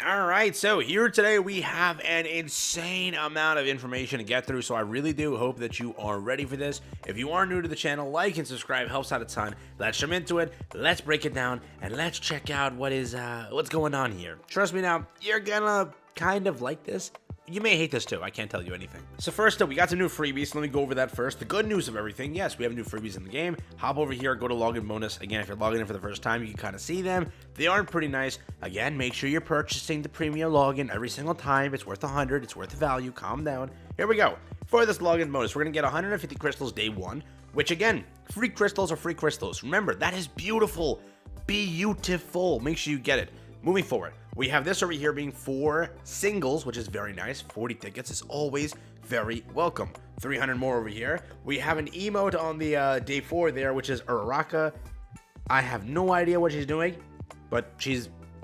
Alright, so here today we have an insane amount of information to get through, so I really do hope that you are ready for this. If you are new to the channel, like and subscribe, helps out a ton. Let's jump into it, let's break it down, and let's check out what's going on here. Trust me now, you're gonna kind of like this. You may hate this too, I can't tell you anything. So first up, we got some new freebies, so let me go over that first. The good news of everything, yes, we have new freebies in the game. Hop over here, go to login bonus. Again, if you're logging in for the first time, you can kind of see them. They are pretty nice. Again, make sure you're purchasing the premium login every single time. It's worth 100, it's worth the value, calm down. Here we go. For this login bonus, we're gonna get 150 crystals day one, which again, free crystals are free crystals. Remember, that is beautiful. Beautiful. Make sure you get it. Moving forward, we have this over here being 4 singles, which is very nice. 40 tickets is always very welcome. 300 more over here. We have an emote on the day 4 there, which is Uraraka. I have no idea what she's doing, but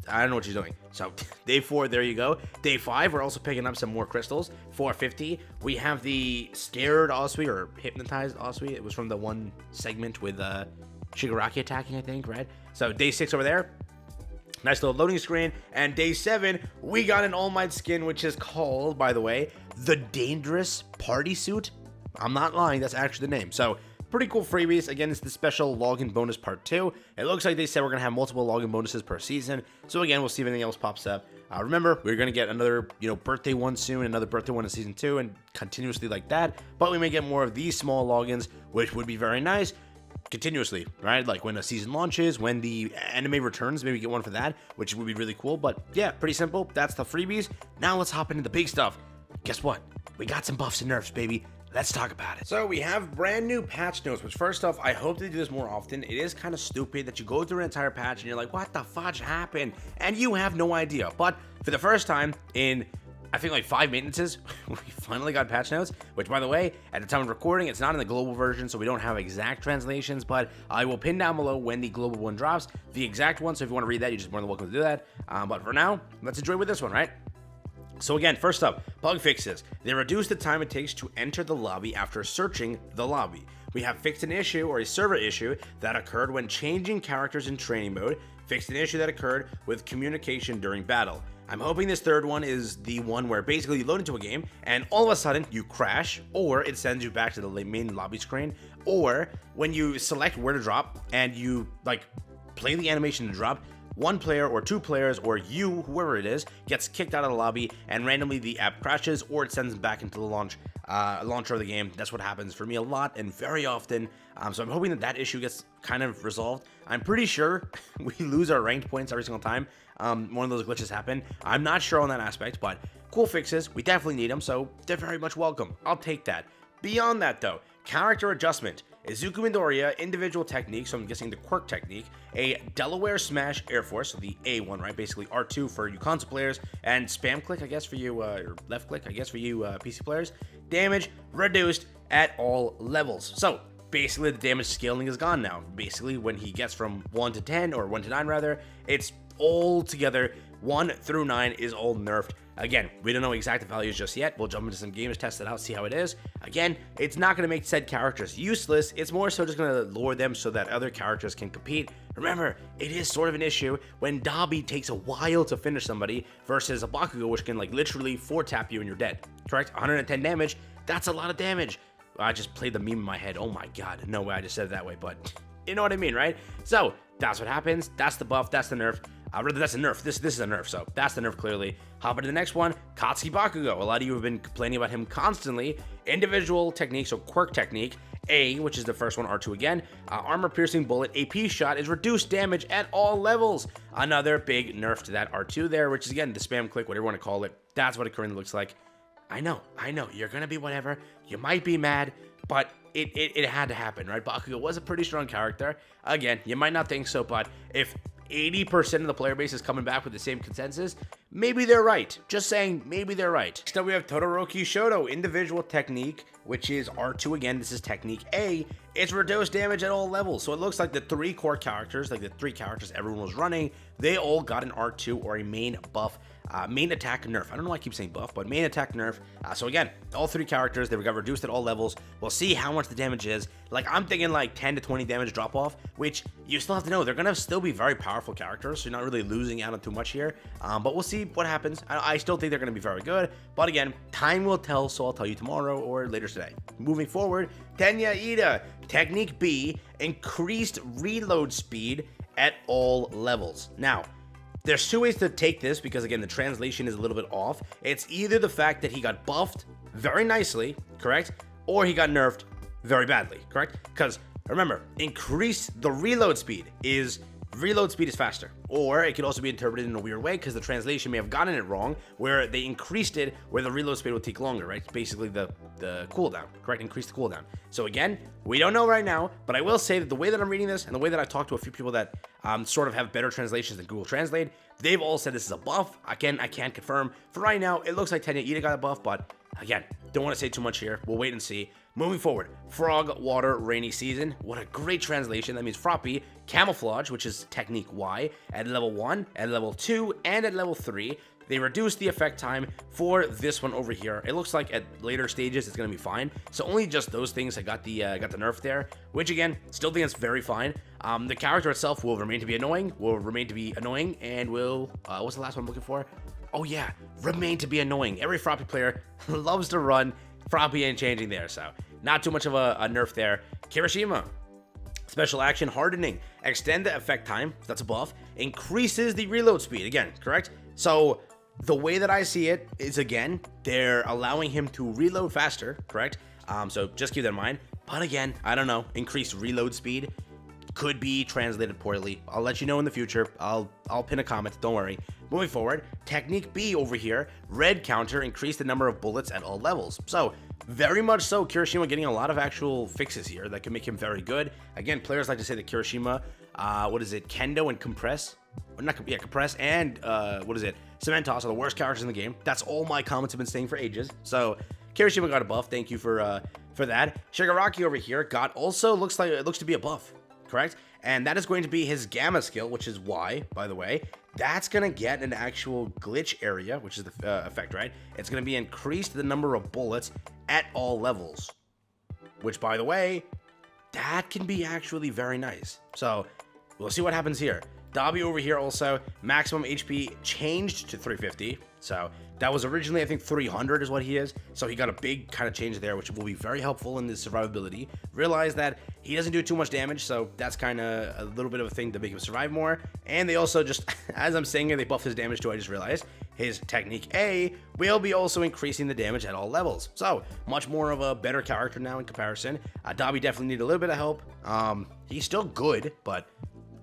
I don't know what she's doing. So day 4, there you go. Day 5, we're also picking up some more crystals. 450. We have the scared Osui or hypnotized Osui. It was from the one segment with Shigaraki attacking, I think, right? So day 6 over there. Nice little loading screen. And day 7, we got an All Might skin, which is called, by the way, the Dangerous Party Suit. I'm not lying, that's actually the name. So, pretty cool freebies. Again, it's the special login bonus part 2. It looks like they said we're going to have multiple login bonuses per season. So again, we'll see if anything else pops up. Remember, we're going to get another, birthday one soon, another birthday one in season 2, and continuously like that. But we may get more of these small logins, which would be very nice. Continuously, right? Like when a season launches, when the anime returns, maybe get one for that, which would be really cool. But yeah, pretty simple. That's the freebies. Now let's hop into the big stuff. Guess what? We got some buffs and nerfs, baby. Let's talk about it. So we have brand new patch notes, which first off, I hope they do this more often. It is kind of stupid that you go through an entire patch and you're like, what the fudge happened? And you have no idea. But for the first time in I think like 5 maintenances, we finally got patch notes, which by the way, at the time of recording, it's not in the global version, so we don't have exact translations, but I will pin down below when the global one drops, the exact one, so if you want to read that, you're just more than welcome to do that. But for now, let's enjoy with this one, right? So again, first up, bug fixes. They reduce the time it takes to enter the lobby after searching the lobby. We have fixed an issue or a server issue that occurred when changing characters in training mode, fixed an issue that occurred with communication during battle. I'm hoping this third one is the one where basically you load into a game and all of a sudden you crash, or it sends you back to the main lobby screen, or when you select where to drop and you play the animation to drop, one player or 2 players or you, whoever it is, gets kicked out of the lobby and randomly the app crashes or it sends them back into the launcher of the game. That's what happens for me a lot and very often. So I'm hoping that issue gets kind of resolved. I'm pretty sure we lose our ranked points every single time one of those glitches happen. I'm not sure on that aspect, but cool fixes. We definitely need them, so they're very much welcome. I'll take that. Beyond that though, character adjustment. Izuku Midoriya, individual technique, so I'm guessing the quirk technique, a Delaware Smash Air Force, so the A one, right? Basically R2 for you console players, and spam click, I guess, for you, or left click, I guess, for you PC players. Damage reduced at all levels. So basically the damage scaling is gone now. Basically when he gets from 1 to 10, or 1 to 9 rather, it's all together. 1 through 9 is all nerfed. Again, we don't know exact values just yet. We'll jump into some games, test it out, see how it is. Again, it's not going to make said characters useless. It's more so just going to lower them so that other characters can compete. Remember, it is sort of an issue when Dabi takes a while to finish somebody versus a Bakugo, which can literally 4-tap you and you're dead. Correct? 110 damage. That's a lot of damage. I just played the meme in my head. Oh my god. No way I just said it that way, but you know what I mean, right? So that's what happens. That's the buff. That's the nerf. Rather, that's a nerf. This is a nerf, so that's the nerf clearly. Hop into the next one, Katsuki Bakugo. A lot of you have been complaining about him constantly. Individual technique, so quirk technique. A, which is the first one, R2 again. Armor piercing bullet, AP shot is reduced damage at all levels. Another big nerf to that R2 there, which is again the spam click, whatever you want to call it. That's what it currently looks like. I know, you're gonna be whatever. You might be mad, but it had to happen, right? Bakugo was a pretty strong character. Again, you might not think so, but if 80% of the player base is coming back with the same consensus, maybe they're right. Just saying, maybe they're right. Next up, we have Todoroki Shoto, individual technique, which is R2 again. This is technique A. It's reduced damage at all levels. So it looks like the 3 core characters, like the 3 characters everyone was running, they all got an R2 or a main buff. Main attack nerf. I don't know why I keep saying buff, but main attack nerf. So again, all 3 characters, they got reduced at all levels. We'll see how much the damage is. I'm thinking 10 to 20 damage drop off, which you still have to know. They're going to still be very powerful characters, so you're not really losing out on too much here. But we'll see see what happens. I still think they're going to be very good, but again, time will tell, so I'll tell you tomorrow or later today. Moving forward, Tenya Ida, Technique B, increased reload speed at all levels. Now, there's two ways to take this because, again, the translation is a little bit off. It's either the fact that he got buffed very nicely, correct? Or he got nerfed very badly, correct? Because, remember, the reload speed is faster. Or it could also be interpreted in a weird way because the translation may have gotten it wrong, where they increased it where the reload speed would take longer, right? Basically the cooldown, correct? Increase the cooldown. So again, we don't know right now, but I will say that the way that I'm reading this and the way that I've talked to a few people that sort of have better translations than Google Translate, they've all said this is a buff. Again, I can't confirm. For right now, it looks like Tenya Ida got a buff, but again, don't want to say too much here. We'll wait and see. Moving forward, Frog, Water, Rainy Season. What a great translation. That means Froppy, Camouflage, which is Technique Y, at level 1, at level 2, and at level 3. They reduced the effect time for this one over here. It looks like at later stages it's going to be fine. So only just those things that got the nerf there, which again, still think it's very fine. The character itself will remain to be annoying, and will, what's the last one I'm looking for? Oh yeah, remain to be annoying. Every Froppy player loves to run. Froppy ain't changing there, so not too much of a nerf there. Kirishima, special action hardening, extend the effect time, that's a buff, increases the reload speed, again, correct? So the way that I see it is, again, they're allowing him to reload faster, correct? So just keep that in mind. But again, I don't know, increased reload speed could be translated poorly. I'll let you know in the future. I'll pin a comment, don't worry. Moving forward, Technique B over here, red counter, increase the number of bullets at all levels. So, very much so, Kirishima getting a lot of actual fixes here that can make him very good. Again, players like to say that Kirishima, Kendo and Compress, Compress and, Cementos are the worst characters in the game. That's all my comments have been saying for ages. So, Kirishima got a buff, thank you for that. Shigaraki over here looks to be a buff, correct? And that is going to be his Gamma skill, which is Y, by the way. That's going to get an actual glitch area, which is the effect, right? It's going to be increased the number of bullets at all levels, which, by the way, that can be actually very nice. So we'll see what happens here. Dabi over here also, maximum HP changed to 350. So that was originally, I think, 300 is what he is. So he got a big kind of change there, which will be very helpful in his survivability. Realize that he doesn't do too much damage, so that's kind of a little bit of a thing to make him survive more. And they also just, as I'm saying here, they buff his damage too, I just realized. His Technique A will be also increasing the damage at all levels. So much more of a better character now in comparison. Dabi definitely needed a little bit of help. He's still good, but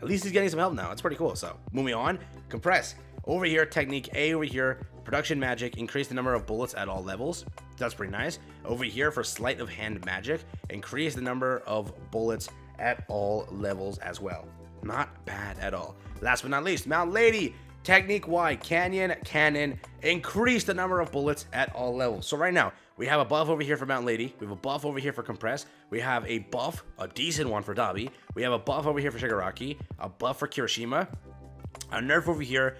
at least he's getting some help now. It's pretty cool. So moving on, Compress. Over here, Technique A over here, Production Magic, increase the number of bullets at all levels. That's pretty nice. Over here for Sleight of Hand Magic, increase the number of bullets at all levels as well. Not bad at all. Last but not least, Mount Lady, Technique Y, Cannon, increase the number of bullets at all levels. So right now, we have a buff over here for Mount Lady. We have a buff over here for Compress. We have a buff, a decent one for Dabi. We have a buff over here for Shigaraki, a buff for Kirishima, a nerf over here,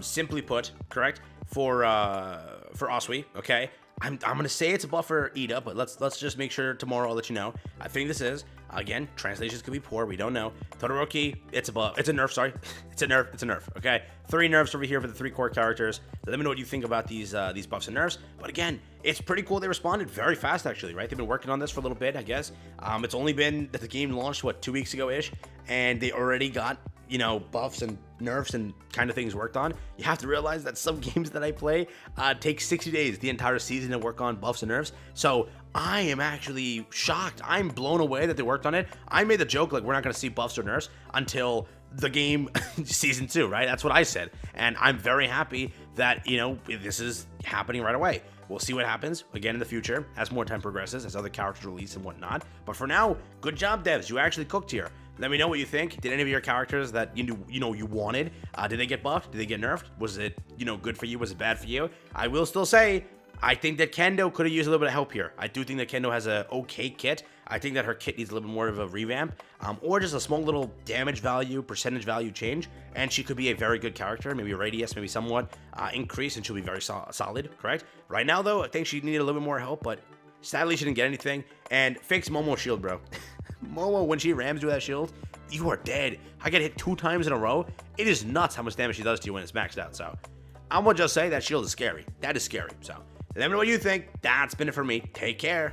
simply put, correct, for Asui, okay? I'm gonna say it's a buff for Ida, but let's just make sure tomorrow I'll let you know. I think this is. Again, translations could be poor, we don't know. Todoroki, it's a buff. It's a nerf, sorry. It's a nerf, okay? 3 nerfs over here for the 3 core characters. Let me know what you think about these buffs and nerfs. But again, it's pretty cool they responded very fast, actually, right? They've been working on this for a little bit, I guess. It's only been that the game launched, 2 weeks ago-ish? And they already got, buffs and nerfs and kind of things worked on. You have to realize that some games that I play take 60 days, the entire season, to work on buffs and nerfs. So I am actually shocked. I'm blown away that they worked on it. I made the joke like we're not going to see buffs or nerfs until the game season 2, right? That's what I said. And I'm very happy that, this is happening right away. We'll see what happens again in the future as more time progresses, as other characters release and whatnot. But for now, good job, devs. You actually cooked here. Let me know what you think. Did any of your characters that you wanted, did they get buffed? Did they get nerfed? Was it, good for you? Was it bad for you? I will still say, I think that Kendo could have used a little bit of help here. I do think that Kendo has a okay kit. I think that her kit needs a little bit more of a revamp, or just a small little damage value, percentage value change, and she could be a very good character, maybe a radius, maybe somewhat increase, and she'll be very solid, correct? Right now, though, I think she needed a little bit more help, but sadly, she didn't get anything. And fix Momo's shield, bro. Momo, when she rams you with that shield, you are dead. I get hit 2 times in a row. It is nuts how much damage she does to you when it's maxed out, so I'm gonna just say that shield is scary. That is scary. So let me know what you think. That's been it for me. Take care.